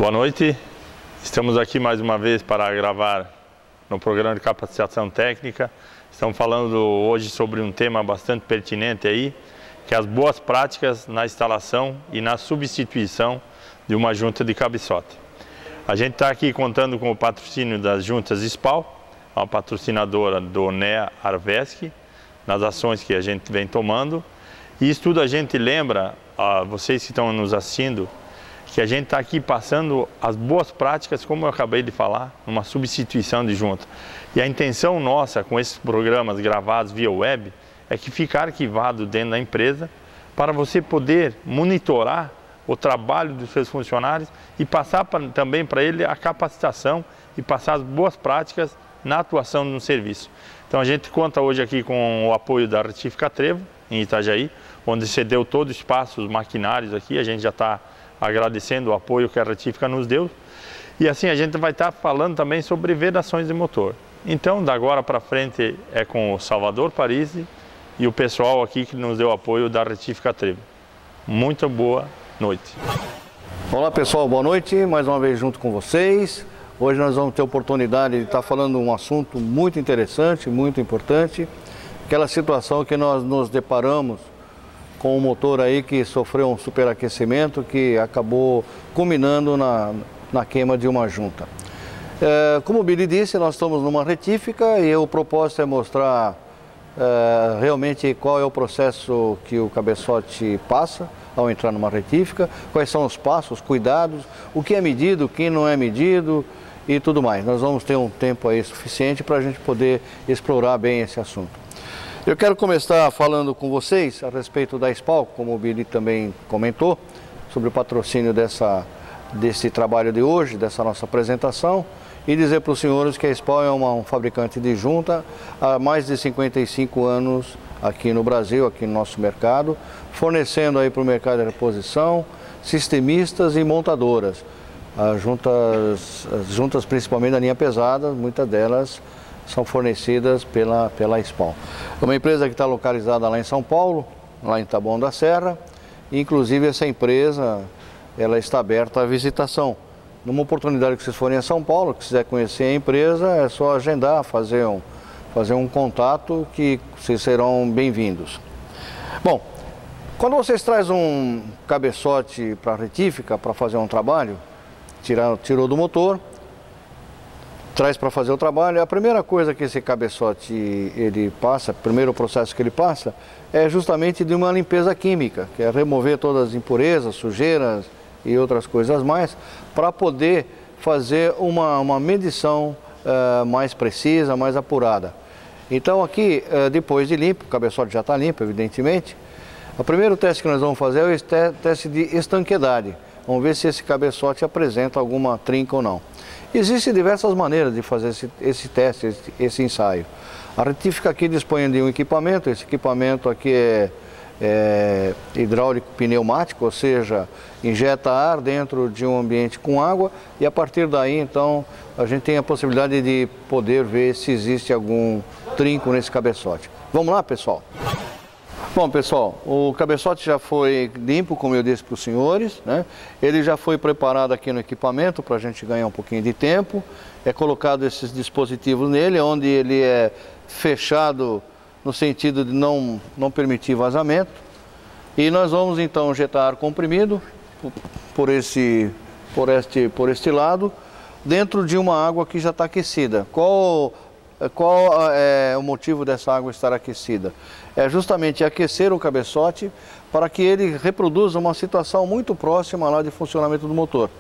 Boa noite, estamos aqui mais uma vez para gravar no programa de capacitação técnica. Estamos falando hoje sobre um tema bastante pertinente aí, que é as boas práticas na instalação e na substituição de uma junta de cabeçote. A gente está aqui contando com o patrocínio das juntas SPAL, uma patrocinadora do NEA Arvesc, nas ações que a gente vem tomando. E isso tudo a gente lembra, a vocês que estão nos assistindo, que a gente está aqui passando as boas práticas, como eu acabei de falar, numa substituição de junta. E a intenção nossa com esses programas gravados via web é que fique arquivado dentro da empresa para você poder monitorar o trabalho dos seus funcionários e passar também para ele a capacitação e passar as boas práticas na atuação no serviço. Então a gente conta hoje aqui com o apoio da Retífica Trevo, em Itajaí, onde cedeu todo o espaço, os maquinários aqui. A gente já está agradecendo o apoio que a Retífica nos deu. E assim a gente vai estar falando também sobre vedações de motor. Então, da agora para frente é com o Salvador Parisi e o pessoal aqui que nos deu apoio da Retífica Trevo. Muito boa noite. Olá pessoal, boa noite, mais uma vez junto com vocês. Hoje nós vamos ter a oportunidade de estar falando um assunto muito interessante, muito importante. Aquela situação que nós nos deparamos com um motor aí que sofreu um superaquecimento que acabou culminando na queima de uma junta. Como o Billy disse, nós estamos numa retífica e o propósito é mostrar realmente qual é o processo que o cabeçote passa ao entrar numa retífica, quais são os passos, os cuidados, o que é medido, o que não é medido e tudo mais. Nós vamos ter um tempo aí suficiente para a gente poder explorar bem esse assunto. Eu quero começar falando com vocês a respeito da SPAL, como o Billy também comentou, sobre o patrocínio desse trabalho de hoje, dessa nossa apresentação, e dizer para os senhores que a SPAL é um fabricante de junta há mais de 55 anos aqui no Brasil, aqui no nosso mercado, fornecendo aí para o mercado de reposição, sistemistas e montadoras. As juntas principalmente da linha pesada, muitas delas são fornecidas pela SPAL. É uma empresa que está localizada lá em São Paulo, lá em Taboão da Serra. Inclusive essa empresa ela está aberta à visitação. Numa oportunidade que vocês forem a São Paulo, que quiser conhecer a empresa, é só agendar, fazer um contato que vocês serão bem-vindos. Bom, quando vocês trazem um cabeçote para a retífica para fazer um trabalho, tirou do motor, traz para fazer o trabalho, a primeira coisa que esse cabeçote ele passa, o primeiro processo que ele passa, é justamente de uma limpeza química, que é remover todas as impurezas, sujeiras e outras coisas mais, para poder fazer uma medição mais precisa, mais apurada. Então aqui, depois de limpo, o cabeçote já está limpo, evidentemente, o primeiro teste que nós vamos fazer é o teste de estanqueidade. Vamos ver se esse cabeçote apresenta alguma trinca ou não. Existem diversas maneiras de fazer esse teste, esse ensaio. A Retífica aqui dispõe de um equipamento, esse equipamento aqui é hidráulico pneumático, ou seja, injeta ar dentro de um ambiente com água e a partir daí então a gente tem a possibilidade de poder ver se existe algum trinco nesse cabeçote. Vamos lá, pessoal? Bom, pessoal, o cabeçote já foi limpo, como eu disse para os senhores, né? Ele já foi preparado aqui no equipamento para a gente ganhar um pouquinho de tempo. É colocado esses dispositivos nele, onde ele é fechado no sentido de não permitir vazamento. E nós vamos então injetar ar comprimido por este lado, dentro de uma água que já está aquecida. Qual é o motivo dessa água estar aquecida? É justamente aquecer o cabeçote para que ele reproduza uma situação muito próxima lá de funcionamento do motor,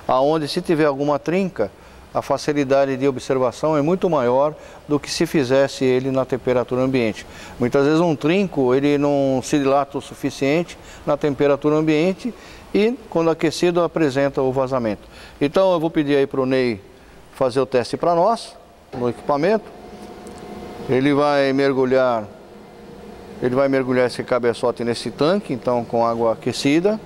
aonde se tiver alguma trinca, a facilidade de observação é muito maior do que se fizesse ele na temperatura ambiente. Muitas vezes um trinco ele não se dilata o suficiente na temperatura ambiente e quando aquecido apresenta o vazamento. Então eu vou pedir aí para o Ney fazer o teste para nós, no equipamento. Ele vai mergulhar esse cabeçote nesse tanque, então com água aquecida.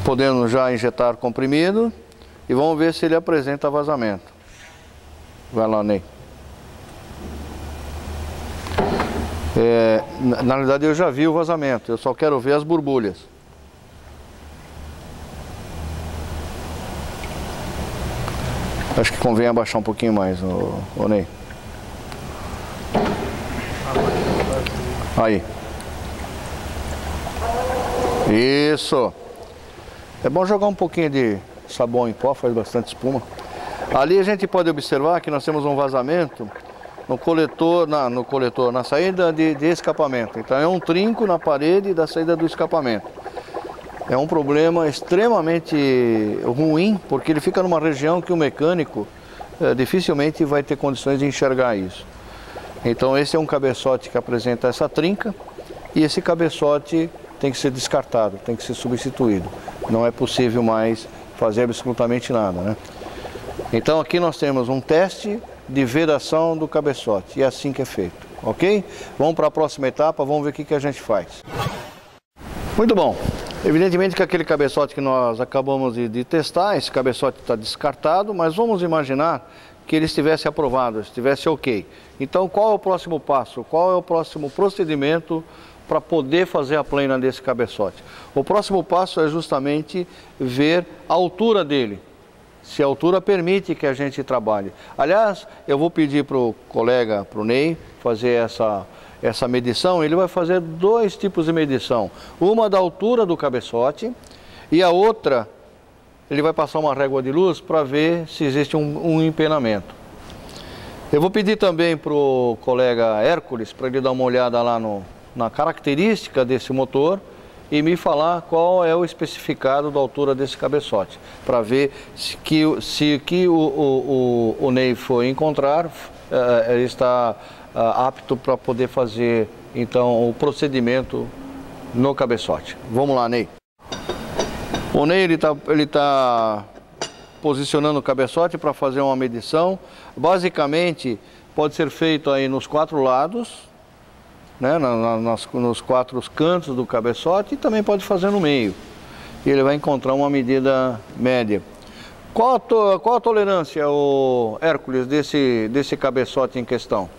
Podendo já injetar comprimido e vamos ver se ele apresenta vazamento. Vai lá, Ney. Na realidade eu já vi o vazamento, eu só quero ver as borbulhas. Acho que convém abaixar um pouquinho mais, ô Ney. Aí. Isso. É bom jogar um pouquinho de sabão em pó, faz bastante espuma. Ali a gente pode observar que nós temos um vazamento no coletor, na saída de escapamento. Então é um trinco na parede da saída do escapamento. É um problema extremamente ruim, porque ele fica numa região que o mecânico dificilmente vai ter condições de enxergar isso. Então esse é um cabeçote que apresenta essa trinca e esse cabeçote tem que ser descartado, tem que ser substituído. Não é possível mais fazer absolutamente nada, né? Então aqui nós temos um teste de vedação do cabeçote e é assim que é feito, ok? Vamos para a próxima etapa, vamos ver o que a gente faz. Muito bom. Evidentemente que aquele cabeçote que nós acabamos de testar, esse cabeçote está descartado, mas vamos imaginar que ele estivesse aprovado, estivesse ok. Então qual é o próximo passo? Qual é o próximo procedimento para poder fazer a plana desse cabeçote? O próximo passo é justamente ver a altura dele, se a altura permite que a gente trabalhe. Aliás, eu vou pedir para o colega, para o Ney, fazer essa medição. Ele vai fazer dois tipos de medição. Uma da altura do cabeçote e a outra, ele vai passar uma régua de luz para ver se existe um empenamento. Eu vou pedir também para o colega Hércules, para ele dar uma olhada lá na característica desse motor e me falar qual é o especificado da altura desse cabeçote, para ver se o Ney for encontrar, ele está apto para poder fazer então o procedimento no cabeçote. Vamos lá, Ney. O Ney ele tá posicionando o cabeçote para fazer uma medição. Basicamente pode ser feito aí nos 4 lados, né, nos 4 cantos do cabeçote, e também pode fazer no meio. E ele vai encontrar uma medida média. Qual a tolerância, o Hércules, desse cabeçote em questão?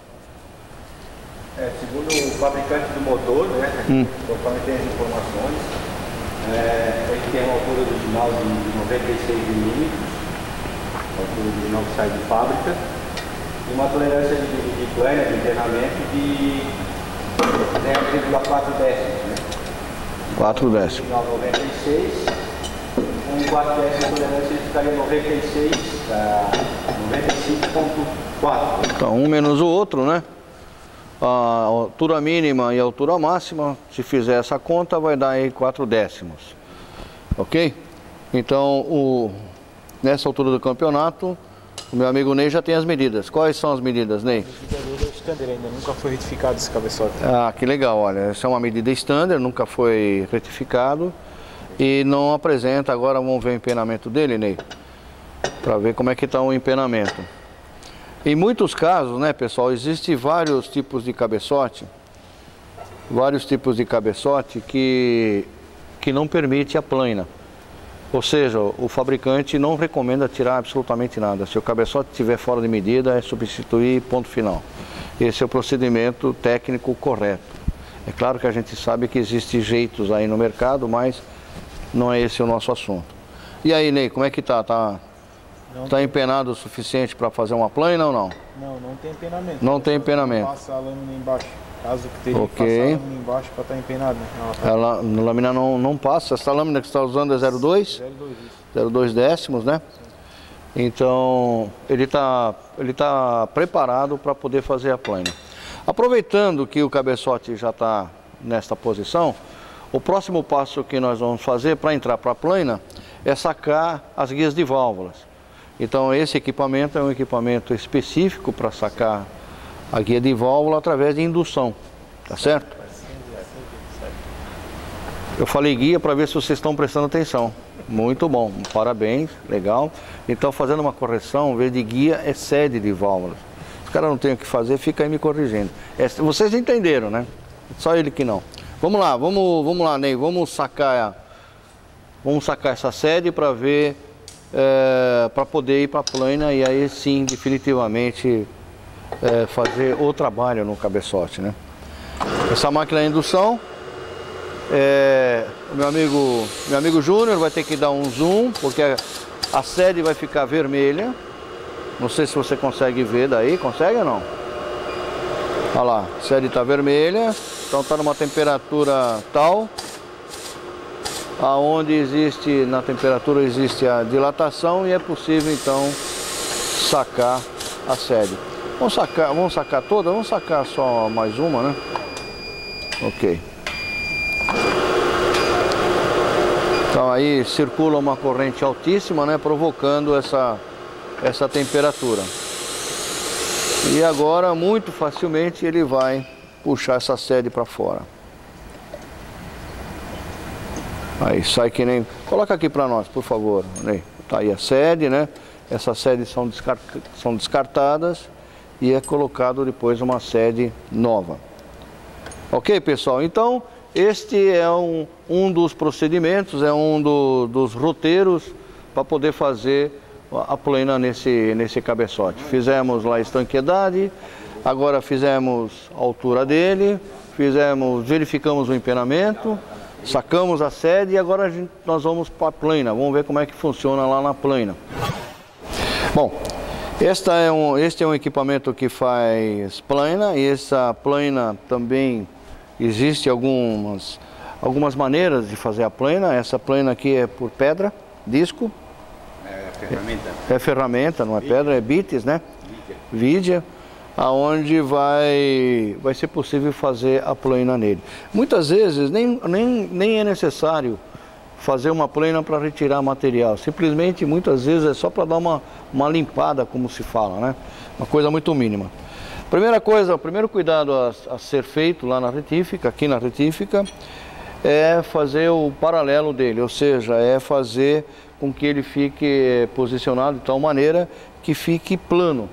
Segundo o fabricante do motor, né, conforme tem as informações, ele tem uma altura original de 96 milímetros, a altura original que sai de fábrica, e uma tolerância de plana, de internamento de 0,4 décimos, né? 4 décimos. 96, com 4 décimos de tolerância ele ficaria 96 a 95,4. Então, um menos o outro, né? A altura mínima e a altura máxima, se fizer essa conta, vai dar aí 4 décimos. Ok? Então, nessa altura do campeonato, o meu amigo Ney já tem as medidas. Quais são as medidas, Ney? Ainda nunca foi retificado esse cabeçote. Ah, que legal, olha, essa é uma medida standard, nunca foi retificado e não apresenta. Agora vamos ver o empenamento dele, Ney, para ver como é que está o empenamento. Em muitos casos, né, pessoal, existem vários tipos de cabeçote, que não permite a plana. Ou seja, o fabricante não recomenda tirar absolutamente nada. Se o cabeçote estiver fora de medida, é substituir, ponto final. Esse é o procedimento técnico correto. É claro que a gente sabe que existem jeitos aí no mercado, mas não é esse o nosso assunto. E aí, Ney, como é que tá? Tá empenado o suficiente para fazer uma plana ou não? Não tem empenamento. Não tem empenamento. Passa a lâmina embaixo. Caso que tenha que passar a lâmina embaixo para estar empenado. A lâmina não passa. Essa lâmina que você está usando é 0,2? 0,2 décimos, né? Então, ele tá preparado para poder fazer a plana. Aproveitando que o cabeçote já está nesta posição, o próximo passo que nós vamos fazer para entrar para a plana é sacar as guias de válvulas. Então, esse equipamento é um equipamento específico para sacar a guia de válvula através de indução, tá certo? Eu falei guia para ver se vocês estão prestando atenção. Muito bom, parabéns, legal. Então, fazendo uma correção, em vez de guia, é sede de válvulas. Os caras não têm o que fazer, fica aí me corrigindo. Vocês entenderam, né? Só ele que não. Vamos lá, Ney, vamos sacar essa sede para ver, para poder ir para a plana e aí sim, definitivamente, fazer o trabalho no cabeçote, né? Essa máquina é indução. Meu amigo Júnior vai ter que dar um zoom, porque a sede vai ficar vermelha Não sei se você consegue ver daí, consegue ou não? Olha lá, a sede está vermelha, então está numa temperatura tal, aonde existe, na temperatura existe a dilatação e é possível então sacar a sede. Vamos sacar toda? Vamos sacar só mais uma, né? Ok. Então aí circula uma corrente altíssima, né, provocando essa temperatura. E agora, muito facilmente, ele vai puxar essa sede para fora. Aí sai que nem... Coloca aqui para nós, por favor. Tá aí a sede, né? Essas sedes são descartadas e é colocado depois uma sede nova. Ok, pessoal? Então, este é um dos procedimentos, é um dos roteiros para poder fazer a plana nesse cabeçote. Fizemos lá a estanqueidade, agora fizemos a altura dele, verificamos o empenamento, sacamos a sede e agora nós vamos para a plana. Vamos ver como é que funciona lá na plana. Bom, este é um equipamento que faz plana, e essa plana também existe algumas maneiras de fazer a plana. Essa plana aqui é por pedra, disco. Ferramenta. É ferramenta, não é pedra, é bites, né? Vidia, aonde vai ser possível fazer a plana nele. Muitas vezes nem é necessário fazer uma plana para retirar material. Simplesmente, muitas vezes, é só para dar uma limpada, como se fala, né? Uma coisa muito mínima. Primeira coisa, o primeiro cuidado a ser feito lá na retífica, aqui na retífica, é fazer o paralelo dele, ou seja, é fazer com que ele fique posicionado de tal maneira que fique plano.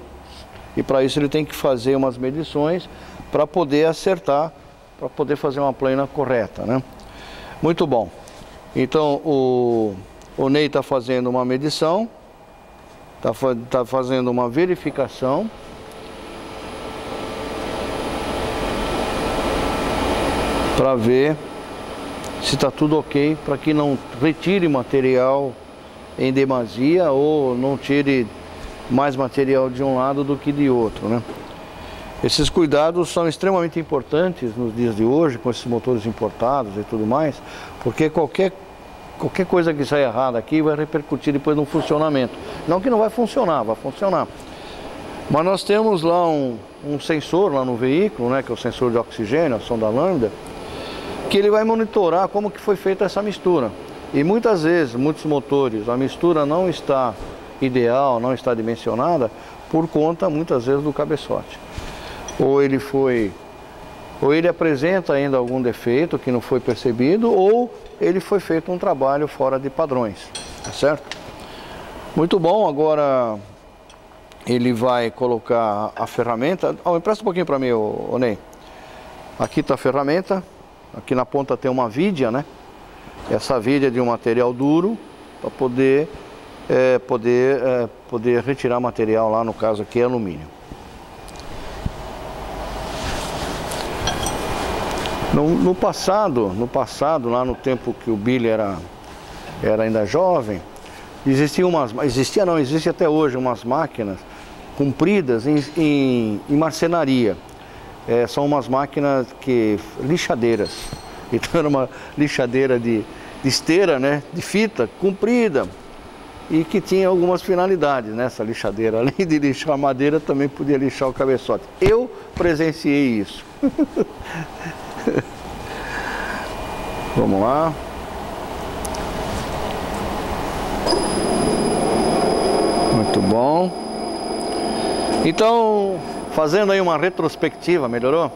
E para isso ele tem que fazer umas medições para poder acertar, para poder fazer uma plana correta, né? Muito bom. Então o Ney está fazendo uma medição, está fazendo uma verificação. Para ver se está tudo ok, para que não retire material em demasia ou não tire mais material de um lado do que de outro, né? Esses cuidados são extremamente importantes nos dias de hoje, com esses motores importados e tudo mais, porque qualquer coisa que saia errada aqui vai repercutir depois no funcionamento. Não que não vai funcionar, vai funcionar. Mas nós temos lá um sensor lá no veículo, né, que é o sensor de oxigênio, a sonda lambda, que ele vai monitorar como que foi feita essa mistura. E muitas vezes, muitos motores, a mistura não está ideal, não está dimensionada, por conta, muitas vezes, do cabeçote. Ou ele apresenta ainda algum defeito que não foi percebido, ou ele foi feito um trabalho fora de padrões, tá certo? Muito bom, agora ele vai colocar a ferramenta. Empresta um pouquinho para mim, ô Ney. Aqui está a ferramenta. Aqui na ponta tem uma vidia, né? Essa vidia é de um material duro para poder retirar material lá, no caso aqui é alumínio. No passado, lá no tempo que o Billy era ainda jovem, existe até hoje umas máquinas compridas em marcenaria. São umas máquinas lixadeiras. Então era uma lixadeira de esteira, né, de fita comprida, e que tinha algumas finalidades nessa lixadeira. Além de lixar a madeira, também podia lixar o cabeçote. Eu presenciei isso. Vamos lá. Muito bom. Então, fazendo aí uma retrospectiva, melhorou?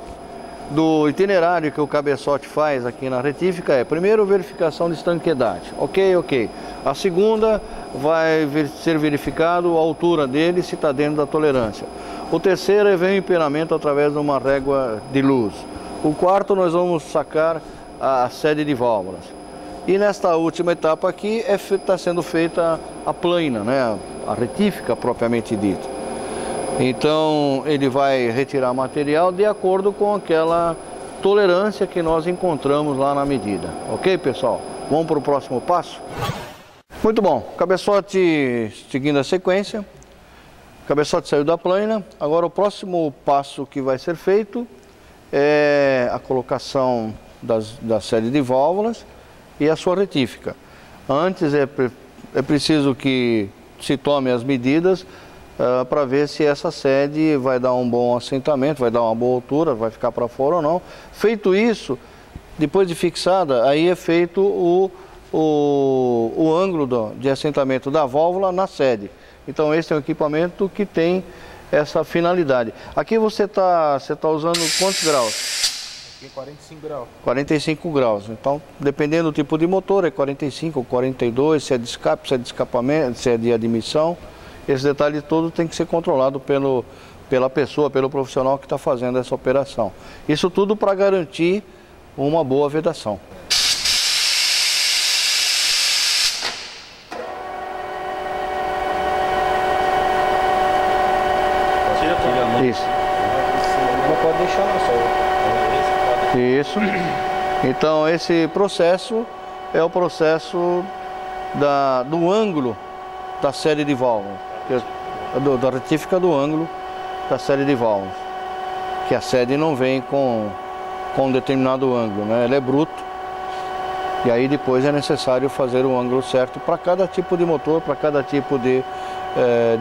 Do itinerário que o cabeçote faz aqui na retífica primeiro, verificação de estanqueidade. Ok. A segunda, vai ser verificado a altura dele, se está dentro da tolerância. O terceiro é ver o empenamento através de uma régua de luz. O quarto, nós vamos sacar a sede de válvulas. E nesta última etapa aqui, está sendo feita a plana, né? A retífica propriamente dita. Então ele vai retirar material de acordo com aquela tolerância que nós encontramos lá na medida. Ok, pessoal? Vamos para o próximo passo? Muito bom, cabeçote seguindo a sequência. O cabeçote saiu da plana. Agora o próximo passo que vai ser feito é a colocação da série de válvulas e a sua retífica. Antes é preciso que se tome as medidas para ver se essa sede vai dar um bom assentamento, vai dar uma boa altura, vai ficar para fora ou não. Feito isso, depois de fixada, aí é feito o ângulo de assentamento da válvula na sede. Então esse é um equipamento que tem essa finalidade. Aqui você tá usando quantos graus? Aqui 45 graus. 45 graus. Então, dependendo do tipo de motor, é 45 ou 42, se é de escape, se é de escapamento, se é de admissão. Esse detalhe todo tem que ser controlado pela pessoa, pelo profissional que está fazendo essa operação. Isso tudo para garantir uma boa vedação. Isso. Não pode deixar na só. Isso. Então esse processo é o processo do ângulo da série de válvulas, da retífica do ângulo da série de válvulas, que a sede não vem com um determinado ângulo, né? Ela é bruto, e aí depois é necessário fazer o ângulo certo para cada tipo de motor, para cada tipo de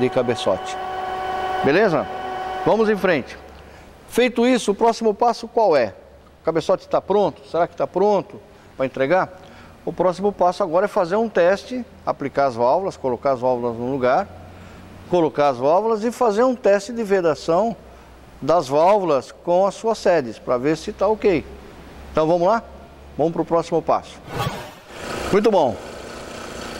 cabeçote. Beleza? Vamos em frente. Feito isso, o próximo passo qual é? O cabeçote está pronto? Será que está pronto para entregar? O próximo passo agora é fazer um teste, aplicar as válvulas, colocar as válvulas no lugar, colocar as válvulas e fazer um teste de vedação das válvulas com as suas sedes, para ver se está ok. Então vamos lá? Vamos para o próximo passo. Muito bom.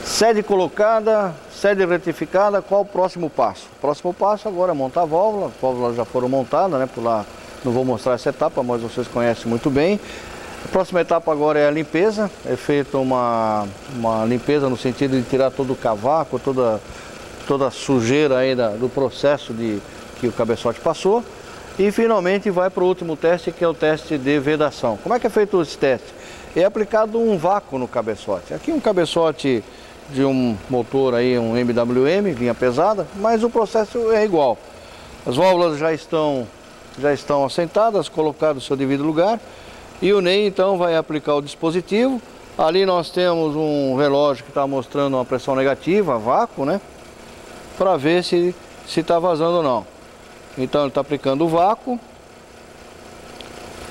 Sede colocada, sede retificada, qual o próximo passo? O próximo passo agora é montar a válvula. As válvulas já foram montadas, né? Por lá não vou mostrar essa etapa, mas vocês conhecem muito bem. A próxima etapa agora é a limpeza. É feita uma limpeza no sentido de tirar todo o cavaco, toda a sujeira aí do processo que o cabeçote passou. E finalmente vai para o último teste, que é o teste de vedação. Como é que é feito esse teste? É aplicado um vácuo no cabeçote. Aqui um cabeçote de um motor aí, um MWM, linha pesada, mas o processo é igual. As válvulas já estão assentadas, colocadas no seu devido lugar, e o NEI então vai aplicar o dispositivo. Ali nós temos um relógio que está mostrando uma pressão negativa, vácuo, né? Para ver se está vazando ou não. Então ele está aplicando o vácuo.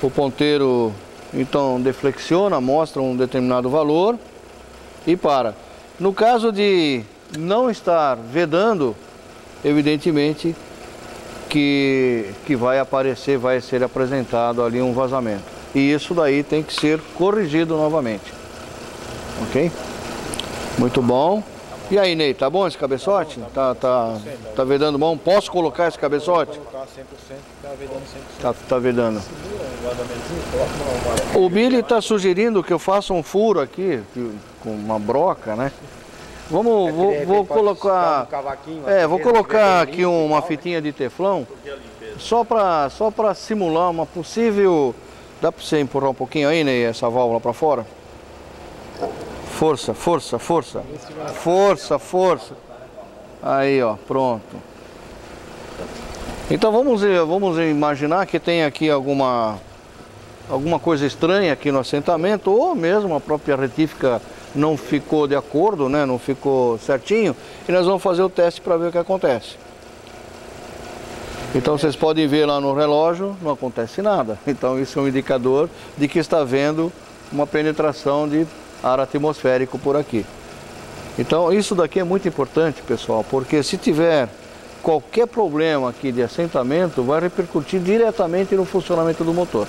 O ponteiro então deflexiona, mostra um determinado valor e para. No caso de não estar vedando, evidentemente que vai aparecer, vai ser apresentado ali um vazamento. E isso daí tem que ser corrigido novamente. Ok? Muito bom. E aí, Ney, tá bom esse cabeçote? Tá vedando bom? Posso colocar esse cabeçote? Vou colocar 100%, tá vedando 100%. Tá vedando. O Billy está sugerindo que eu faça um furo aqui, com uma broca, né? Vou colocar... vou colocar aqui uma fitinha de teflão, só para simular uma possível... Dá para você empurrar um pouquinho aí, Ney, essa válvula para fora? Força, força, força. Força, força. Aí, ó, pronto. Então vamos imaginar que tem aqui alguma coisa estranha aqui no assentamento, ou mesmo a própria retífica não ficou de acordo, né? Não ficou certinho, e nós vamos fazer o teste para ver o que acontece. Então vocês podem ver lá no relógio, não acontece nada. Então isso é um indicador de que está havendo uma penetração de ar atmosférico por aqui. Então isso daqui é muito importante, pessoal, porque se tiver qualquer problema aqui de assentamento, vai repercutir diretamente no funcionamento do motor,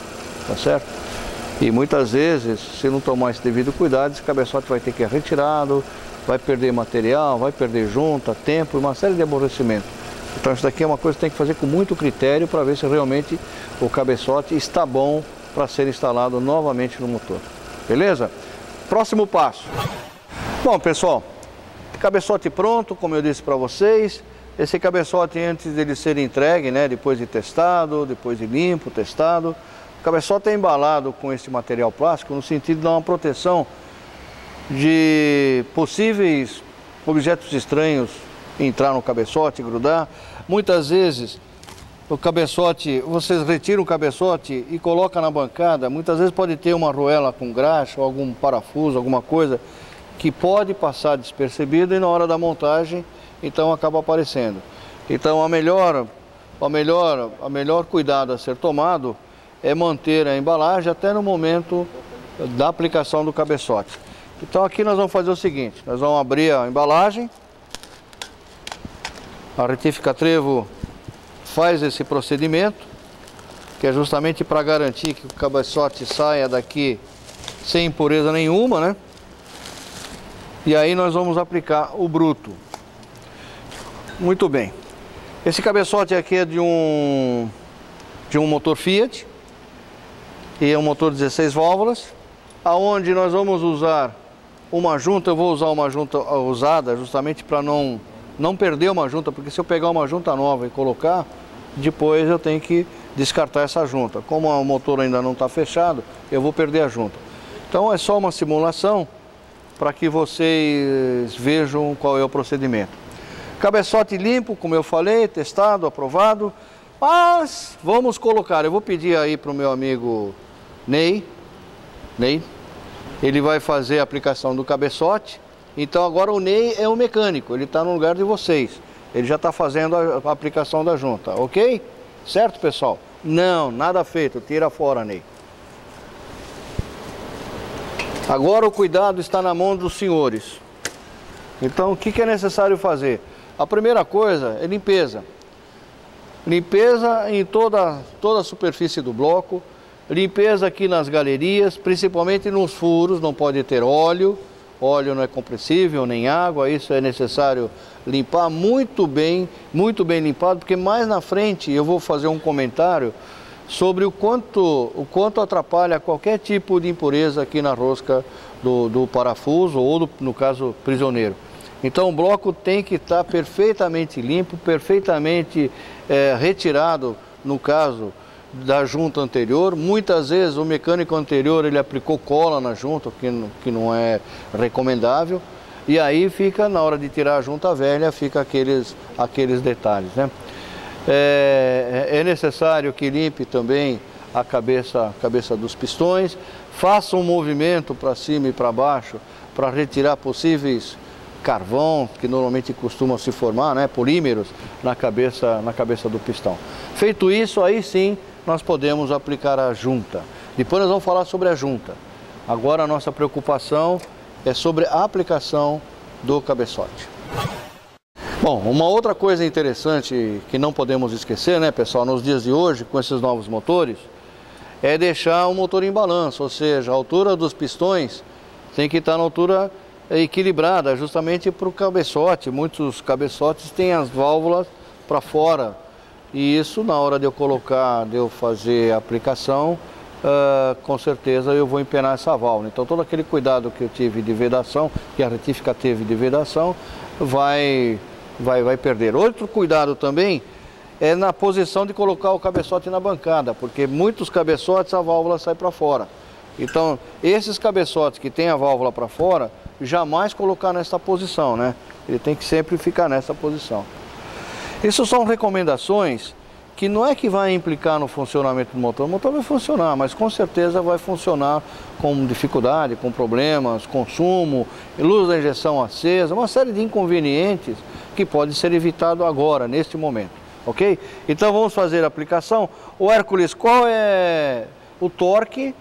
tá certo? E muitas vezes, se não tomar esse devido cuidado, esse cabeçote vai ter que ser retirado, vai perder material, vai perder junta, tempo e uma série de aborrecimentos. Então isso daqui é uma coisa que tem que fazer com muito critério para ver se realmente o cabeçote está bom para ser instalado novamente no motor. Beleza? Próximo passo. Bom, pessoal, cabeçote pronto, como eu disse para vocês. Esse cabeçote, antes dele ser entregue, né, depois de testado, depois de limpo, testado, o cabeçote é embalado com esse material plástico no sentido de dar uma proteção de possíveis objetos estranhos entrar no cabeçote, grudar. Muitas vezes o cabeçote, vocês retiram o cabeçote e colocam na bancada, muitas vezes pode ter uma arruela com graxa, ou algum parafuso, alguma coisa que pode passar despercebido e na hora da montagem, então acaba aparecendo. Então a melhor cuidado a ser tomado é manter a embalagem até no momento da aplicação do cabeçote. Então aqui nós vamos fazer o seguinte, nós vamos abrir a embalagem, a retífica Trevo faz esse procedimento, que é justamente para garantir que o cabeçote saia daqui sem impureza nenhuma, né? E aí nós vamos aplicar o bruto. Muito bem. Esse cabeçote aqui é de um motor Fiat, e é um motor 16 válvulas, aonde nós vamos usar uma junta. Eu vou usar uma junta usada justamente para não perder uma junta, porque se eu pegar uma junta nova e colocar, depois eu tenho que descartar essa junta. Como o motor ainda não está fechado, eu vou perder a junta. Então é só uma simulação para que vocês vejam qual é o procedimento. Cabeçote limpo, como eu falei, testado, aprovado. Mas vamos colocar, eu vou pedir aí para o meu amigo Ney, ele vai fazer a aplicação do cabeçote. Então agora o Ney é o mecânico, ele está no lugar de vocês. Ele já está fazendo a aplicação da junta, ok? Certo, pessoal? Não, nada feito, tira fora, Ney. Agora o cuidado está na mão dos senhores. Então o que é necessário fazer? A primeira coisa é limpeza. Limpeza em toda a superfície do bloco. Limpeza aqui nas galerias, principalmente nos furos, não pode ter óleo. Óleo não é compressível, nem água, isso é necessário limpar muito bem limpado, porque mais na frente eu vou fazer um comentário sobre o quanto atrapalha qualquer tipo de impureza aqui na rosca do parafuso ou, no caso, prisioneiro. Então o bloco tem que estar perfeitamente limpo, perfeitamente retirado, no caso da junta anterior. Muitas vezes o mecânico anterior ele aplicou cola na junta, que não é recomendável, e aí fica, na hora de tirar a junta velha, fica aqueles detalhes, né? É necessário que limpe também a cabeça dos pistões, faça um movimento para cima e para baixo para retirar possíveis carvão que normalmente costumam se formar, né, polímeros na cabeça do pistão. Feito isso, aí sim nós podemos aplicar a junta. Depois nós vamos falar sobre a junta. Agora a nossa preocupação é sobre a aplicação do cabeçote. Bom, uma outra coisa interessante que não podemos esquecer, né, pessoal, nos dias de hoje, com esses novos motores, é deixar o motor em balanço, ou seja, a altura dos pistões tem que estar na altura equilibrada, justamente para o cabeçote. Muitos cabeçotes têm as válvulas para fora, e isso, na hora de eu fazer a aplicação, com certeza eu vou empenar essa válvula. Então todo aquele cuidado que eu tive de vedação, que a retífica teve de vedação, vai perder. Outro cuidado também é na posição de colocar o cabeçote na bancada, porque muitos cabeçotes a válvula sai para fora. Então esses cabeçotes que tem a válvula para fora, jamais colocar nessa posição, né? Ele tem que sempre ficar nessa posição. Isso são recomendações que não é que vai implicar no funcionamento do motor. O motor vai funcionar, mas com certeza vai funcionar com dificuldade, com problemas, consumo, luz da injeção acesa, uma série de inconvenientes que pode ser evitado agora, neste momento, ok? Então vamos fazer a aplicação. O Hércules, qual é o torque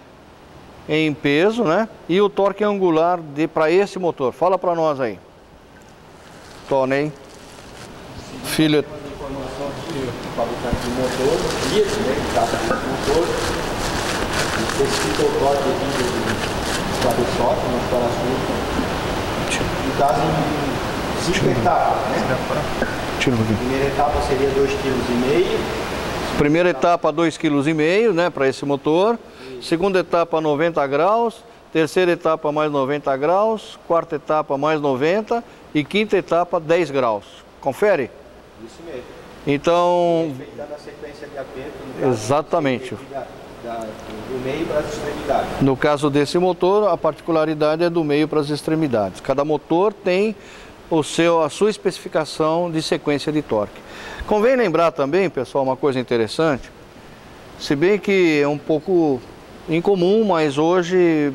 em peso, né? E o torque angular para esse motor? Fala para nós aí. Tony, filho. Informação do fabricante do motor, guia, né, que trata do motor, especifica o torque aqui do cabeçote, no parafuso. No caso, em 5 etapas, né? A primeira etapa seria 2,5 kg. Primeira etapa 2,5 kg, né, para esse motor. Segunda etapa 90 graus. Terceira etapa mais 90 graus. Quarta etapa mais 90. E quinta etapa 10 graus. Confere? Isso mesmo. Então... Respeitando a sequência de aperto, exatamente. Do meio para as extremidades. No caso desse motor, a particularidade é do meio para as extremidades. Cada motor tem a sua especificação de sequência de torque. Convém lembrar também, pessoal, uma coisa interessante, se bem que é um pouco incomum, mas hoje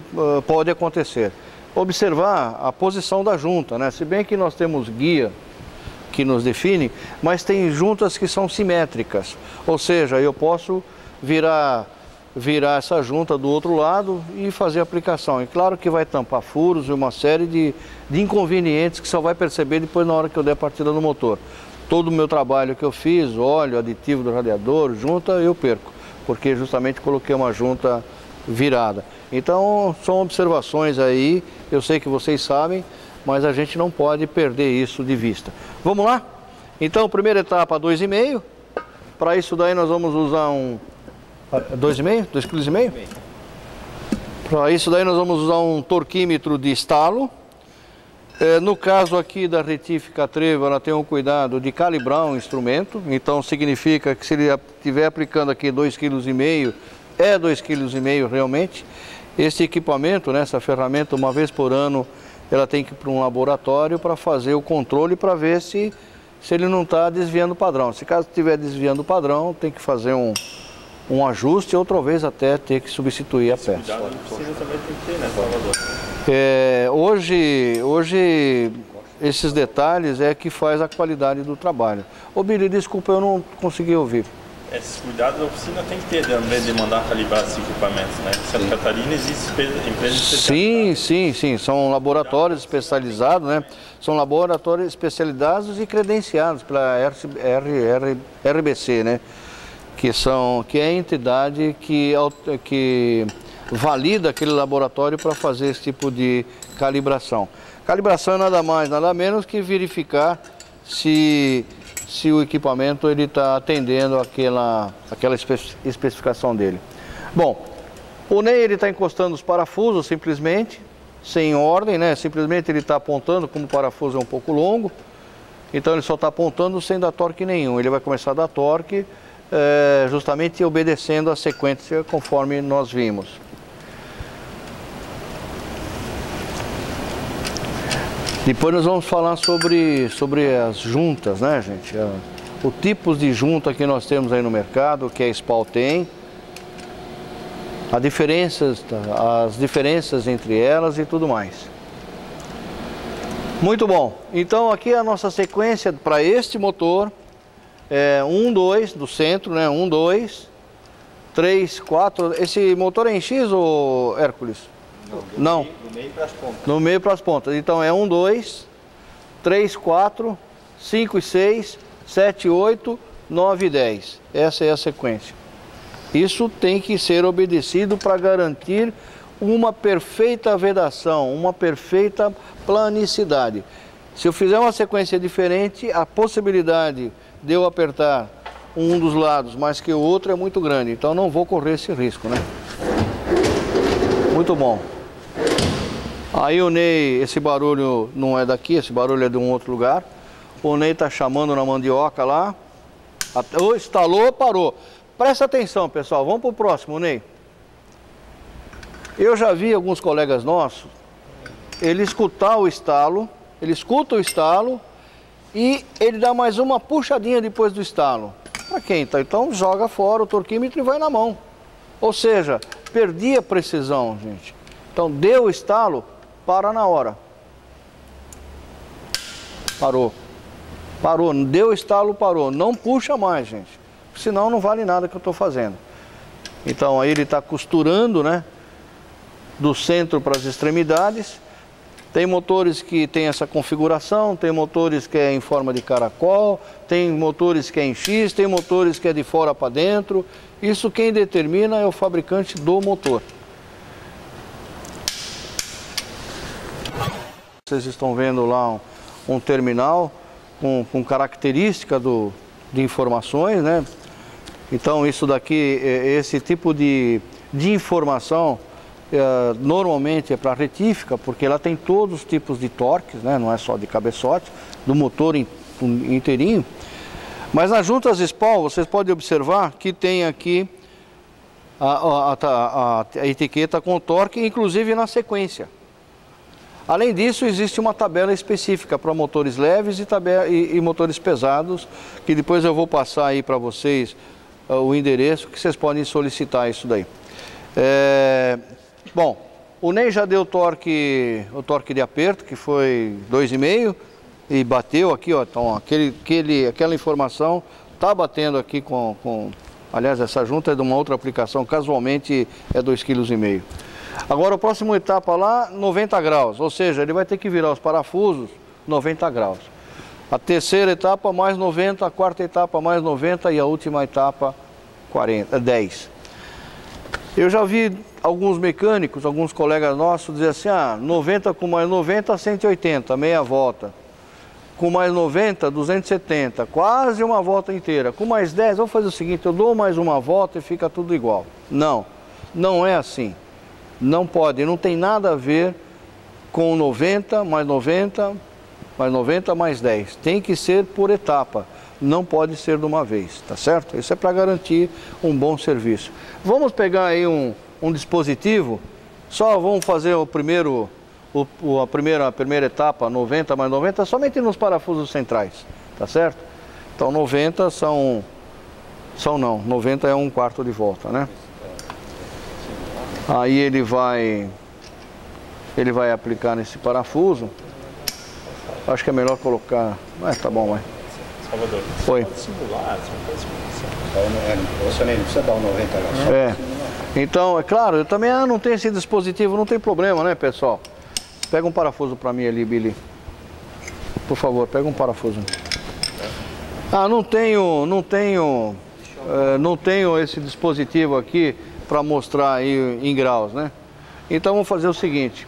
pode acontecer. Observar a posição da junta, né? Se bem que nós temos guia que nos define, mas tem juntas que são simétricas, ou seja, eu posso virar essa junta do outro lado e fazer a aplicação. E claro que vai tampar furos e uma série de inconvenientes que só vai perceber depois na hora que eu der a partida no motor. Todo o meu trabalho que eu fiz, óleo, aditivo do radiador, junta, eu perco, porque justamente coloquei uma junta virada. Então são observações aí, eu sei que vocês sabem, mas a gente não pode perder isso de vista. Vamos lá? Então, primeira etapa, 2,5. Para isso daí nós vamos usar um 2,5? 2,5 kg? Para isso daí nós vamos usar um torquímetro de estalo. No caso aqui da retífica Trevo, ela tem um cuidado de calibrar o instrumento. Então significa que se ele estiver aplicando aqui 2,5 kg, é 2,5 kg realmente. Esse equipamento, né, essa ferramenta, uma vez por ano, ela tem que ir para um laboratório para fazer o controle para ver se ele não está desviando o padrão. Se caso estiver desviando o padrão, tem que fazer um ajuste ou talvez até ter que substituir a peça. Cuidado precisa também tem que ter, né, Salvador? Hoje esses detalhes é que faz a qualidade do trabalho. Ô Billy, desculpa, eu não consegui ouvir. Esses cuidados a oficina tem que ter também de mandar calibrar esses equipamentos, né? Em Santa Catarina existe empresa especializada. Sim, são laboratórios especializados, né? São laboratórios especializados e credenciados pela RBC, né? Que é a entidade que valida aquele laboratório para fazer esse tipo de calibração. Calibração é nada mais, nada menos que verificar se o equipamento ele está atendendo aquela especificação dele. Bom, o Ney ele está encostando os parafusos simplesmente, sem ordem, né? Simplesmente ele está apontando, como o parafuso é um pouco longo, então ele só está apontando sem dar torque nenhum. Ele vai começar a dar torque justamente obedecendo a sequência conforme nós vimos. Depois nós vamos falar sobre as juntas, né, gente? O tipo de junta que nós temos aí no mercado, que a SPAL tem, as diferenças entre elas e tudo mais. Muito bom. Então aqui a nossa sequência para este motor é 1, 2 do centro, né? 1, 2, 3, 4. Esse motor é em X ou Hércules? Não. Do meio para as pontas. No meio para as pontas. Então é 1, 2, 3, 4, 5 e 6, 7, 8, 9 e 10. Essa é a sequência. Isso tem que ser obedecido para garantir uma perfeita vedação, uma perfeita planicidade. Se eu fizer uma sequência diferente, a possibilidade de eu apertar um dos lados mais que o outro é muito grande. Então não vou correr esse risco, né? Muito bom. Aí o Ney, esse barulho não é daqui, esse barulho é de um outro lugar. O Ney tá chamando na mandioca lá. Estalou, parou. Presta atenção, pessoal. Vamos pro próximo, Ney. Eu já vi alguns colegas nossos, ele escuta o estalo e ele dá mais uma puxadinha depois do estalo. Para quem? Então joga fora o torquímetro e vai na mão. Ou seja, perdi a precisão, gente. Então deu o estalo, para na hora. Parou. Parou, deu o estalo, parou. Não puxa mais, gente. Senão não vale nada que eu estou fazendo. Então aí ele está costurando, né? Do centro para as extremidades. Tem motores que tem essa configuração, tem motores que é em forma de caracol, tem motores que é em X, tem motores que é de fora para dentro. Isso quem determina é o fabricante do motor. Vocês estão vendo lá um terminal com característica de informações, né? Então isso daqui, esse tipo de informação normalmente é para retífica, porque ela tem todos os tipos de torques, né? Não é só de cabeçote, do motor inteirinho. Mas nas juntas SPAL, vocês podem observar que tem aqui a etiqueta com torque, inclusive na sequência. Além disso, existe uma tabela específica para motores leves e motores pesados, que depois eu vou passar aí para vocês o endereço que vocês podem solicitar isso daí. Bom, o Ney já deu o torque de aperto, que foi 2,5, e bateu aqui, ó, então aquela informação está batendo aqui aliás, essa junta é de uma outra aplicação, casualmente é 2,5 kg. Agora, a próxima etapa lá, 90 graus, ou seja, ele vai ter que virar os parafusos 90 graus. A terceira etapa mais 90, a quarta etapa mais 90 e a última etapa 10. Eu já vi alguns mecânicos, alguns colegas nossos dizer assim, 90 com mais 90, 180, meia volta. Com mais 90, 270, quase uma volta inteira. Com mais 10, vou fazer o seguinte, eu dou mais uma volta e fica tudo igual. Não, não é assim. Não pode, não tem nada a ver com 90, mais 90, mais 90, mais 10. Tem que ser por etapa, não pode ser de uma vez, tá certo? Isso é para garantir um bom serviço. Vamos pegar aí um dispositivo, só vamos fazer a primeira etapa, 90 mais 90, somente nos parafusos centrais, tá certo? Então 90 90 é 1/4 de volta, né? Aí ele vai aplicar nesse parafuso. Acho que é melhor colocar. Tá bom, vai. Salvador, foi. Simular, você nem precisa dar um 90 graus. Então, é claro, eu também não tenho esse dispositivo, não tem problema, né, pessoal? Pega um parafuso para mim ali, Billy. Por favor, pega um parafuso. Não tenho esse dispositivo aqui para mostrar aí em graus, né? Então vamos fazer o seguinte.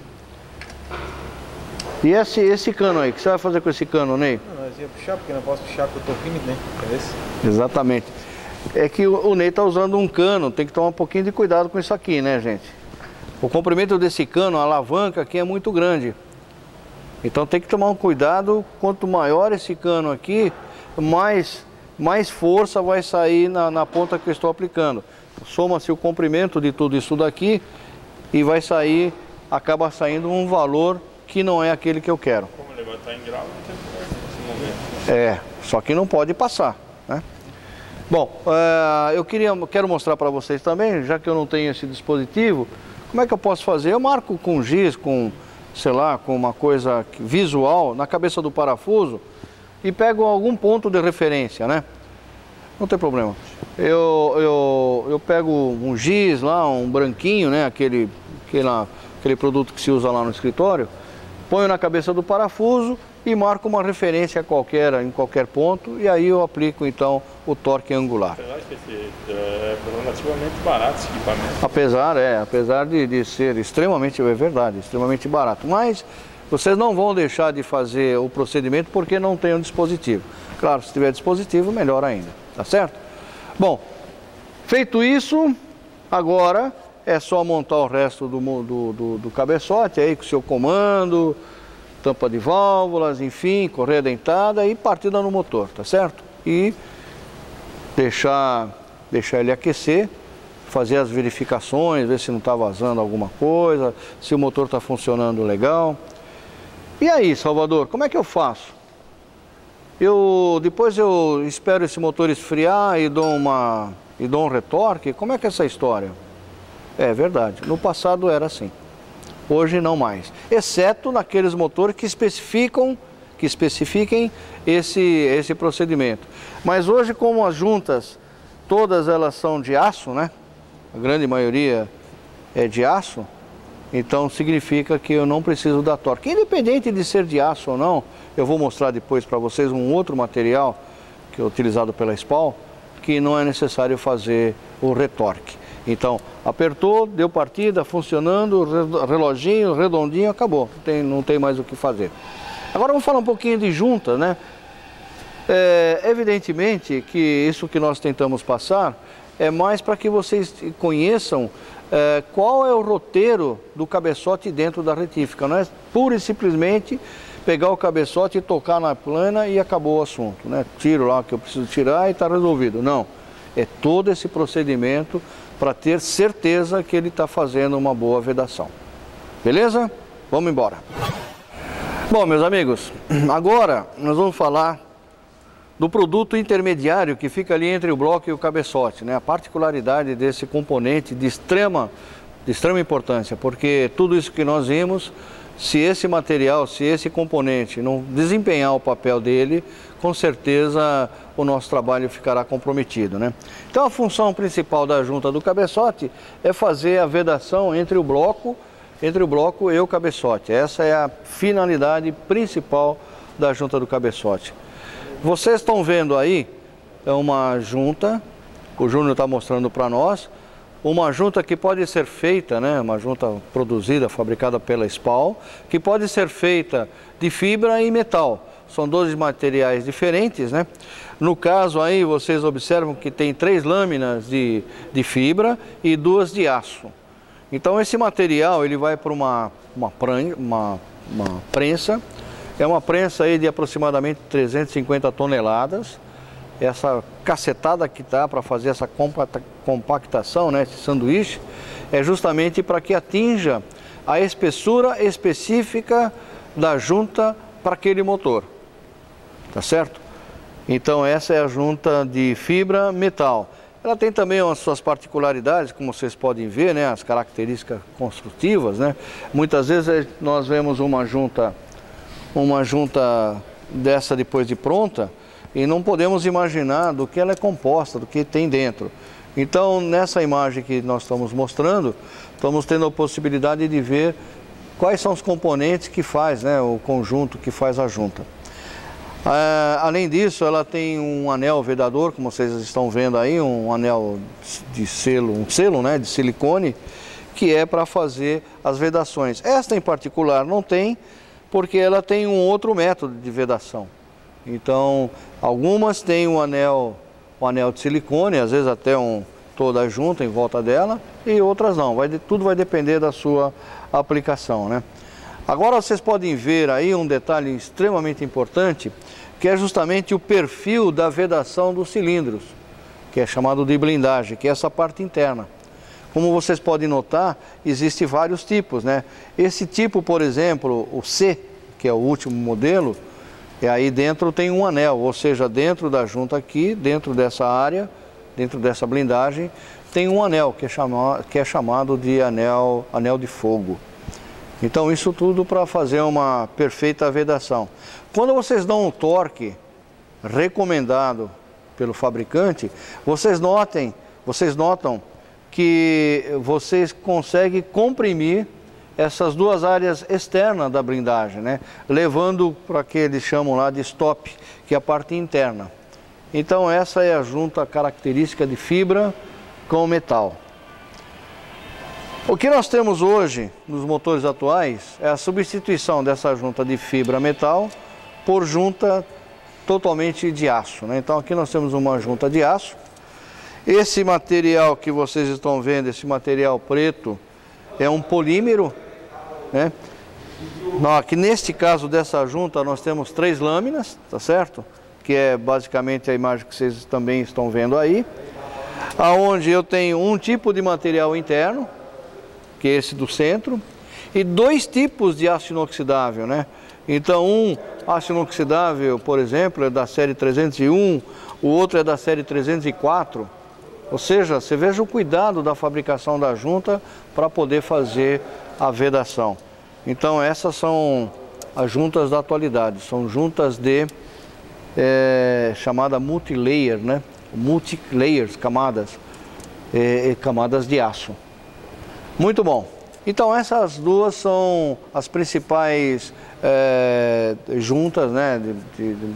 E esse cano aí, o que você vai fazer com esse cano, Ney? Nós ia puxar, porque não posso puxar com o torquinho, né? É esse? Exatamente. É que o Ney está usando um cano, tem que tomar um pouquinho de cuidado com isso aqui, né, gente? O comprimento desse cano, a alavanca aqui é muito grande. Então tem que tomar um cuidado, quanto maior esse cano aqui, mais força vai sair na ponta que eu estou aplicando. Soma-se o comprimento de tudo isso daqui e acaba saindo um valor que não é aquele que eu quero. Como ele vai estar em grau, não tem problema nesse momento. Só que não pode passar, né? Bom, eu quero mostrar para vocês também, já que eu não tenho esse dispositivo, como é que eu posso fazer? Eu marco com giz, sei lá, com uma coisa visual na cabeça do parafuso e pego algum ponto de referência, né? Não tem problema. Eu pego um giz lá, um branquinho, né? Aquele produto que se usa lá no escritório, ponho na cabeça do parafuso e marco uma referência qualquer, em qualquer ponto, e aí eu aplico então o torque angular. Apesar de é relativamente barato esse equipamento. Apesar de ser extremamente barato, mas vocês não vão deixar de fazer o procedimento porque não tem um dispositivo. Claro, se tiver dispositivo, melhor ainda, tá certo? Bom, feito isso, agora é só montar o resto do cabeçote aí com o seu comando, tampa de válvulas, enfim, correia dentada e partida no motor, tá certo? E deixar ele aquecer, fazer as verificações, ver se não está vazando alguma coisa, se o motor está funcionando legal. E aí, Salvador, como é que eu faço? Depois eu espero esse motor esfriar e dou um retorque? Como é que é essa história? É verdade, no passado era assim. Hoje não mais, exceto naqueles motores que especifiquem esse procedimento. Mas hoje, como as juntas, todas elas são de aço, né? A grande maioria é de aço, então significa que eu não preciso dar torque. Independente de ser de aço ou não, eu vou mostrar depois para vocês um outro material que é utilizado pela SPAL, que não é necessário fazer o retorque. Então, apertou, deu partida, funcionando, reloginho, redondinho, acabou. Não tem mais o que fazer. Agora vamos falar um pouquinho de junta, né? Evidentemente que isso que nós tentamos passar é mais para que vocês conheçam qual é o roteiro do cabeçote dentro da retífica. Não é pura e simplesmente pegar o cabeçote e tocar na plana e acabou o assunto, né? Tiro lá o que eu preciso tirar e está resolvido. Não, é todo esse procedimento para ter certeza que ele está fazendo uma boa vedação. Beleza? Vamos embora. Bom, meus amigos, agora nós vamos falar do produto intermediário que fica ali entre o bloco e o cabeçote, né? A particularidade desse componente de extrema importância, porque tudo isso que nós vimos, se esse material, se esse componente não desempenhar o papel dele, com certeza o nosso trabalho ficará comprometido, né? Então a função principal da junta do cabeçote é fazer a vedação entre o bloco e o cabeçote. Essa é a finalidade principal da junta do cabeçote. Vocês estão vendo aí, é uma junta, o Júnior está mostrando para nós, uma junta que pode ser feita, né, uma junta produzida, fabricada pela SPAL, que pode ser feita de fibra e metal. São 12 materiais diferentes, né? No caso aí, vocês observam que tem 3 lâminas de fibra e 2 de aço. Então esse material, ele vai para uma prensa. É uma prensa aí de aproximadamente 350 toneladas. Essa cacetada que tá para fazer essa compactação, né, esse sanduíche, é justamente para que atinja a espessura específica da junta para aquele motor. Tá certo? Então essa é a junta de fibra metal. Ela tem também as suas particularidades, como vocês podem ver, né, as características construtivas, né? Muitas vezes nós vemos uma junta dessa depois de pronta e não podemos imaginar do que ela é composta, do que tem dentro. Então, nessa imagem que nós estamos mostrando, estamos tendo a possibilidade de ver quais são os componentes que faz, né, o conjunto que faz a junta. Além disso, ela tem um anel vedador, como vocês estão vendo aí, um anel de selo, né, de silicone, que é para fazer as vedações. Esta em particular não tem, porque ela tem um outro método de vedação. Então, algumas têm um anel de silicone, às vezes até toda junta em volta dela, e outras não. Tudo vai depender da sua aplicação, né? Agora vocês podem ver aí um detalhe extremamente importante, que é justamente o perfil da vedação dos cilindros, que é chamado de blindagem, que é essa parte interna. Como vocês podem notar, existem vários tipos, né? Esse tipo, por exemplo, o C, que é o último modelo, e aí dentro tem um anel, ou seja, dentro da junta aqui, dentro dessa área, dentro dessa blindagem, tem um anel que é chamado de anel de fogo. Então isso tudo para fazer uma perfeita vedação. Quando vocês dão um torque recomendado pelo fabricante, vocês notam que vocês conseguem comprimir essas duas áreas externas da blindagem, né? Levando para que eles chamam lá de stop, que é a parte interna. Então essa é a junta característica de fibra com metal. O que nós temos hoje nos motores atuais é a substituição dessa junta de fibra metal por junta totalmente de aço, né? Então aqui nós temos uma junta de aço. Esse material que vocês estão vendo, esse material preto, é um polímero, né? Aqui neste caso dessa junta nós temos 3 lâminas, tá certo? Que é basicamente a imagem que vocês também estão vendo aí. Aonde eu tenho um tipo de material interno, que é esse do centro, e 2 tipos de aço inoxidável, né? Então um aço inoxidável, por exemplo, é da série 301, o outro é da série 304. Ou seja, você veja o cuidado da fabricação da junta para poder fazer a vedação. Então essas são as juntas da atualidade, são juntas de chamada multilayer, né? Multi-layers, camadas de aço. Muito bom. Então essas duas são as principais juntas, né,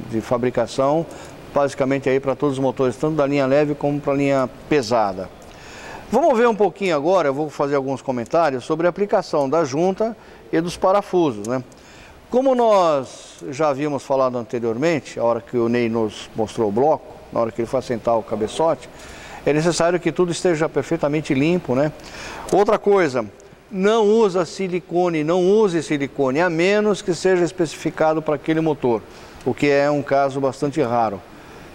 de fabricação, basicamente aí para todos os motores, tanto da linha leve como para a linha pesada. Vamos ver um pouquinho agora, eu vou fazer alguns comentários sobre a aplicação da junta e dos parafusos, né? Como nós já havíamos falado anteriormente, a hora que o Ney nos mostrou o bloco, na hora que ele foi assentar o cabeçote, é necessário que tudo esteja perfeitamente limpo, né? Outra coisa, não use silicone, a menos que seja especificado para aquele motor, o que é um caso bastante raro.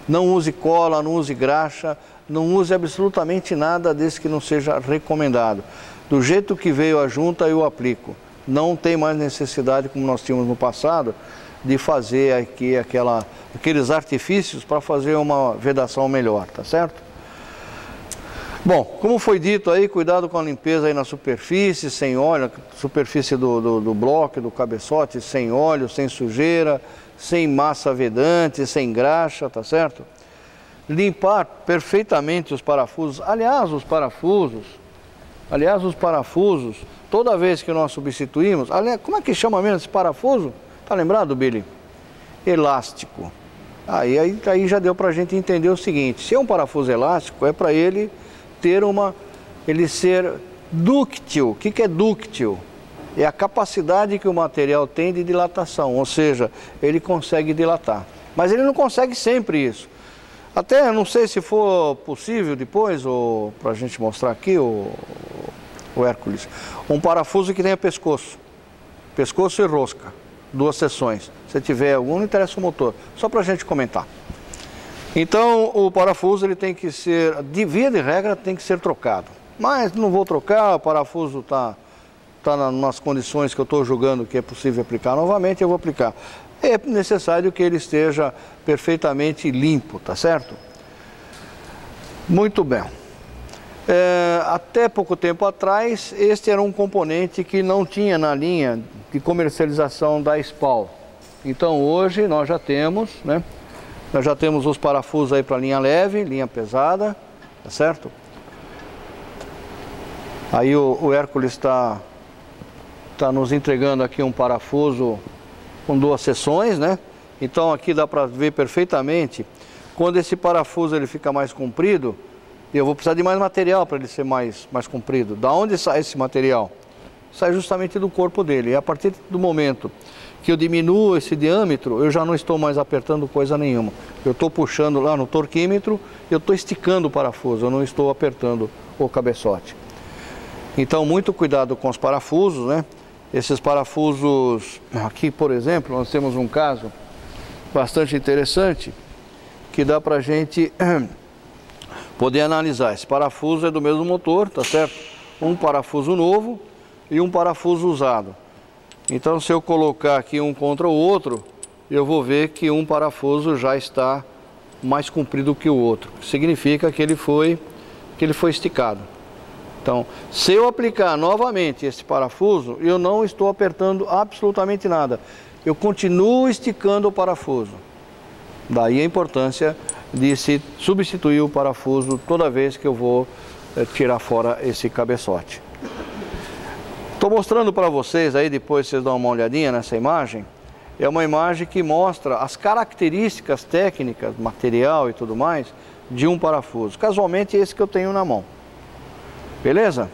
Não use cola, não use graxa, não use absolutamente nada desse que não seja recomendado. Do jeito que veio a junta, eu aplico. não tem mais necessidade, como nós tínhamos no passado, de fazer aqui aqueles artifícios para fazer uma vedação melhor, tá certo? Bom, como foi dito aí, cuidado com a limpeza aí na superfície, sem óleo, superfície do bloco, do cabeçote, sem óleo, sem sujeira, sem massa vedante, sem graxa, tá certo? Limpar perfeitamente os parafusos. Aliás, os parafusos, toda vez que nós substituímos, aliás, como é que chama mesmo esse parafuso? Tá lembrado, Billy? Elástico. Aí já deu pra gente entender o seguinte, se é um parafuso elástico, é para ele ser dúctil. O que é dúctil? É a capacidade que o material tem de dilatação, ou seja, ele consegue dilatar. Mas ele não consegue sempre isso. Até, não sei se for possível depois, para a gente mostrar aqui, o Hércules, um parafuso que tenha pescoço e rosca, 2 seções. Se tiver algum, não interessa o motor, só para a gente comentar. Então, o parafuso, ele tem que ser, de via de regra, tem que ser trocado. Mas não vou trocar, o parafuso está nas condições que eu estou julgando que é possível aplicar novamente, eu vou aplicar. É necessário que ele esteja perfeitamente limpo, tá certo? Muito bem. Até pouco tempo atrás, este era um componente que não tinha na linha de comercialização da SPAL. Então hoje nós já temos, né? Nós já temos os parafusos aí para linha leve, linha pesada, tá certo? Aí o Hércules está nos entregando aqui um parafuso com 2 seções, né? Então aqui dá para ver perfeitamente, quando esse parafuso ele fica mais comprido, eu vou precisar de mais material para ele ser mais comprido. Da onde sai esse material? Sai justamente do corpo dele. E a partir do momento que eu diminuo esse diâmetro, eu já não estou mais apertando coisa nenhuma. Eu estou puxando lá no torquímetro, eu estou esticando o parafuso, eu não estou apertando o cabeçote. Então muito cuidado com os parafusos, né? Esses parafusos, aqui por exemplo, nós temos um caso bastante interessante que dá para a gente poder analisar. Esse parafuso é do mesmo motor, tá certo? Um parafuso novo e um parafuso usado. Então se eu colocar aqui um contra o outro, eu vou ver que um parafuso já está mais comprido que o outro. Significa que ele foi esticado. Então, se eu aplicar novamente esse parafuso, eu não estou apertando absolutamente nada. Eu continuo esticando o parafuso. Daí a importância de se substituir o parafuso toda vez que eu vou tirar fora esse cabeçote. Estou mostrando para vocês aí, depois vocês dão uma olhadinha nessa imagem. É uma imagem que mostra as características técnicas, material e tudo mais, de um parafuso. Casualmente esse que eu tenho na mão. Beleza?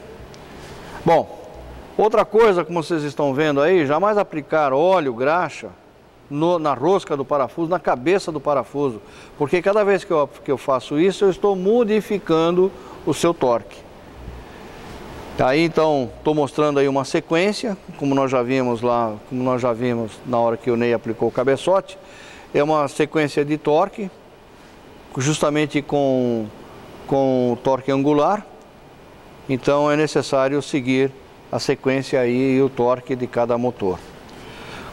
Bom, outra coisa, como vocês estão vendo aí, jamais aplicar óleo, graxa na rosca do parafuso, na cabeça do parafuso, porque cada vez que eu faço isso, eu estou modificando o seu torque. Aí então, estou mostrando aí uma sequência, como nós já vimos na hora que o Ney aplicou o cabeçote, é uma sequência de torque, justamente com torque angular. Então é necessário seguir a sequência aí e o torque de cada motor.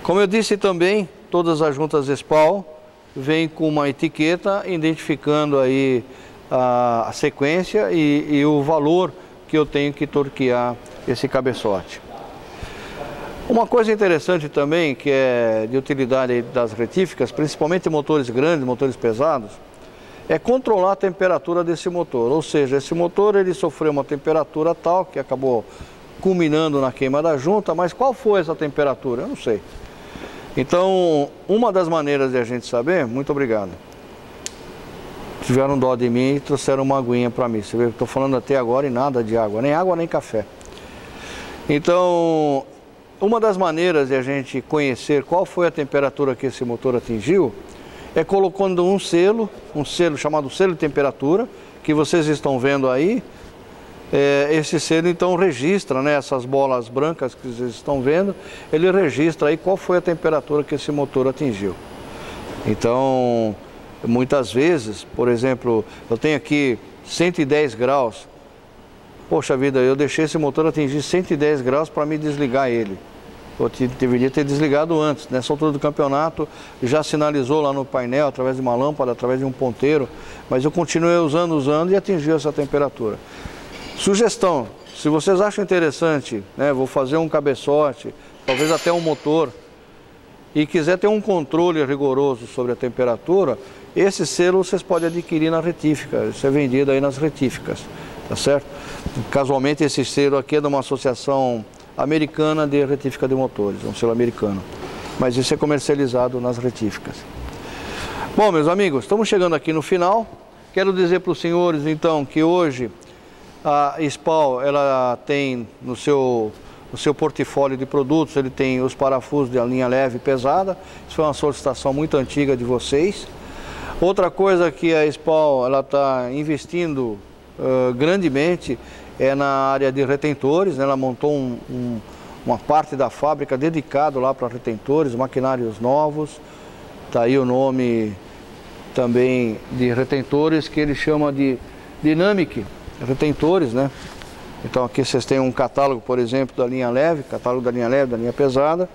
Como eu disse também, todas as juntas SPAL vêm com uma etiqueta identificando aí a sequência e o valor que eu tenho que torquear esse cabeçote. Uma coisa interessante também, que é de utilidade das retíficas, principalmente motores grandes, motores pesados, é controlar a temperatura desse motor. Ou seja, esse motor ele sofreu uma temperatura tal que acabou culminando na queima da junta, mas qual foi essa temperatura? Eu não sei. Então, uma das maneiras de a gente saber, muito obrigado. Tiveram dó de mim e trouxeram uma aguinha para mim. Você vê que estou falando até agora e nada de água, nem café. Então, uma das maneiras de a gente conhecer qual foi a temperatura que esse motor atingiu é colocando um selo chamado selo de temperatura, que vocês estão vendo aí. Esse selo então registra, né, essas bolas brancas que vocês estão vendo, ele registra aí qual foi a temperatura que esse motor atingiu. Então, muitas vezes, por exemplo, eu tenho aqui 110 graus, poxa vida, eu deixei esse motor atingir 110 graus para me desligar ele. Eu deveria ter desligado antes. Nessa altura do campeonato, já sinalizou lá no painel, através de uma lâmpada, através de um ponteiro, mas eu continuei usando e atingiu essa temperatura. Sugestão, se vocês acham interessante, né, vou fazer um cabeçote, talvez até um motor, e quiser ter um controle rigoroso sobre a temperatura, esse selo vocês podem adquirir na retífica, isso é vendido aí nas retíficas, tá certo? Casualmente esse selo aqui é de uma associação americana de retífica de motores, é um selo americano, mas isso é comercializado nas retíficas. Bom, meus amigos, estamos chegando aqui no final. Quero dizer para os senhores, então, que hoje a SPAL, ela tem no seu portfólio de produtos, ele tem os parafusos da linha leve e pesada. Isso foi uma solicitação muito antiga de vocês. Outra coisa que a SPAL está investindo grandemente é na área de retentores, né? Ela montou uma parte da fábrica dedicado lá para retentores, maquinários novos. Está aí o nome também de retentores que ele chama de Dynamic retentores, né? Então aqui vocês têm um catálogo, por exemplo, da linha leve, catálogo da linha leve, da linha pesada,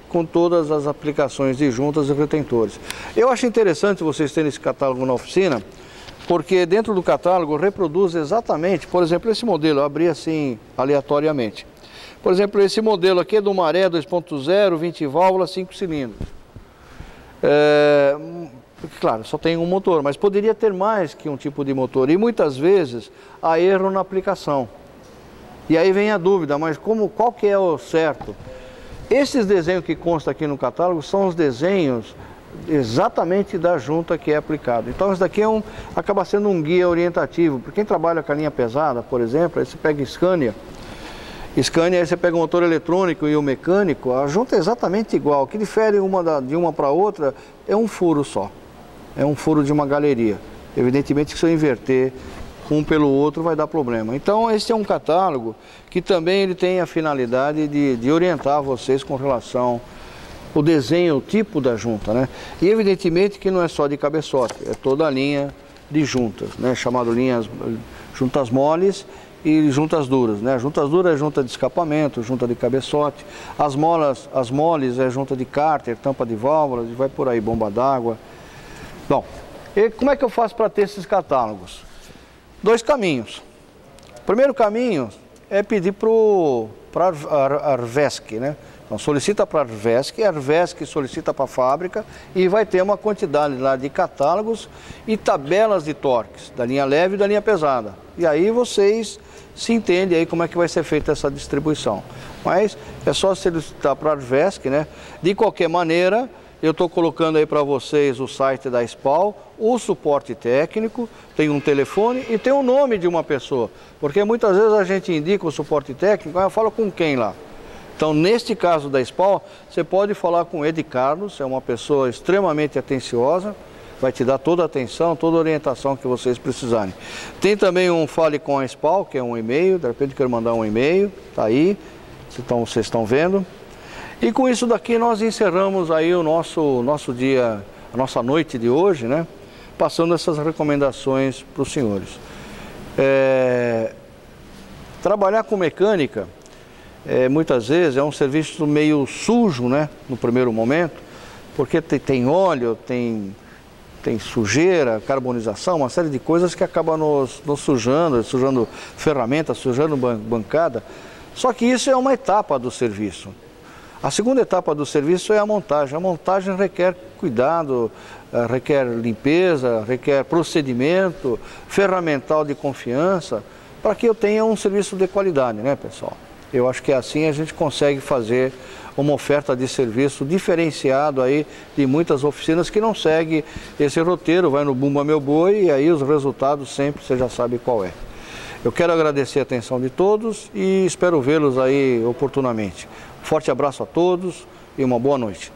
com todas as aplicações de juntas e retentores. Eu acho interessante vocês terem esse catálogo na oficina, porque dentro do catálogo reproduz exatamente, por exemplo, esse modelo, eu abri assim aleatoriamente. Por exemplo, esse modelo aqui é do Maré 2.0, 20 válvulas, 5 cilindros. Claro, só tem um motor, mas poderia ter mais que um tipo de motor. E muitas vezes há erro na aplicação. E aí vem a dúvida, mas qual que é o certo? Esses desenhos que constam aqui no catálogo são os desenhos exatamente da junta que é aplicado. Então isso daqui acaba sendo um guia orientativo. Para quem trabalha com a linha pesada, por exemplo, aí você pega Scania, aí você pega o motor eletrônico e o mecânico, a junta é exatamente igual. O que difere de uma para outra é um furo só. É um furo de uma galeria. Evidentemente que se eu inverter um pelo outro vai dar problema. Então esse é um catálogo que também ele tem a finalidade de orientar vocês com relação ao desenho, o tipo da junta, né? E evidentemente que não é só de cabeçote, é toda a linha de juntas, né? Chamado juntas moles e juntas duras, né? Juntas duras é junta de escapamento, junta de cabeçote. As moles é junta de cárter, tampa de válvulas e vai por aí, bomba d'água. Bom, e como é que eu faço para ter esses catálogos? 2 caminhos. O primeiro caminho é pedir para a Arvesc, né? Então solicita para a Arvesc solicita para a fábrica e vai ter uma quantidade lá de catálogos e tabelas de torques, da linha leve e da linha pesada. E aí vocês se entendem aí como é que vai ser feita essa distribuição. Mas é só solicitar para a Arvesc, né? De qualquer maneira, eu estou colocando aí para vocês o site da SPAL, o suporte técnico, tem um telefone e tem o nome de uma pessoa. Porque muitas vezes a gente indica o suporte técnico, eu falo com quem lá? Então, neste caso da SPAL, você pode falar com o Ed Carlos, é uma pessoa extremamente atenciosa, vai te dar toda a atenção, toda a orientação que vocês precisarem. Tem também um Fale com a SPAL, que é um e-mail, de repente eu quero mandar um e-mail, tá aí, vocês estão vendo. E com isso daqui nós encerramos aí o nosso dia, a nossa noite de hoje, né? Passando essas recomendações para os senhores. Trabalhar com mecânica, muitas vezes é um serviço meio sujo, né? No primeiro momento, porque tem óleo, tem sujeira, carbonização, uma série de coisas que acabam nos sujando ferramentas, sujando bancada. Só que isso é uma etapa do serviço. A segunda etapa do serviço é a montagem. A montagem requer cuidado, requer limpeza, requer procedimento, ferramental de confiança, para que eu tenha um serviço de qualidade, né, pessoal? Eu acho que assim a gente consegue fazer uma oferta de serviço diferenciado aí de muitas oficinas que não seguem esse roteiro, vai no Bumba Meu Boi e aí os resultados sempre você já sabe qual é. Eu quero agradecer a atenção de todos e espero vê-los aí oportunamente. Forte abraço a todos e uma boa noite.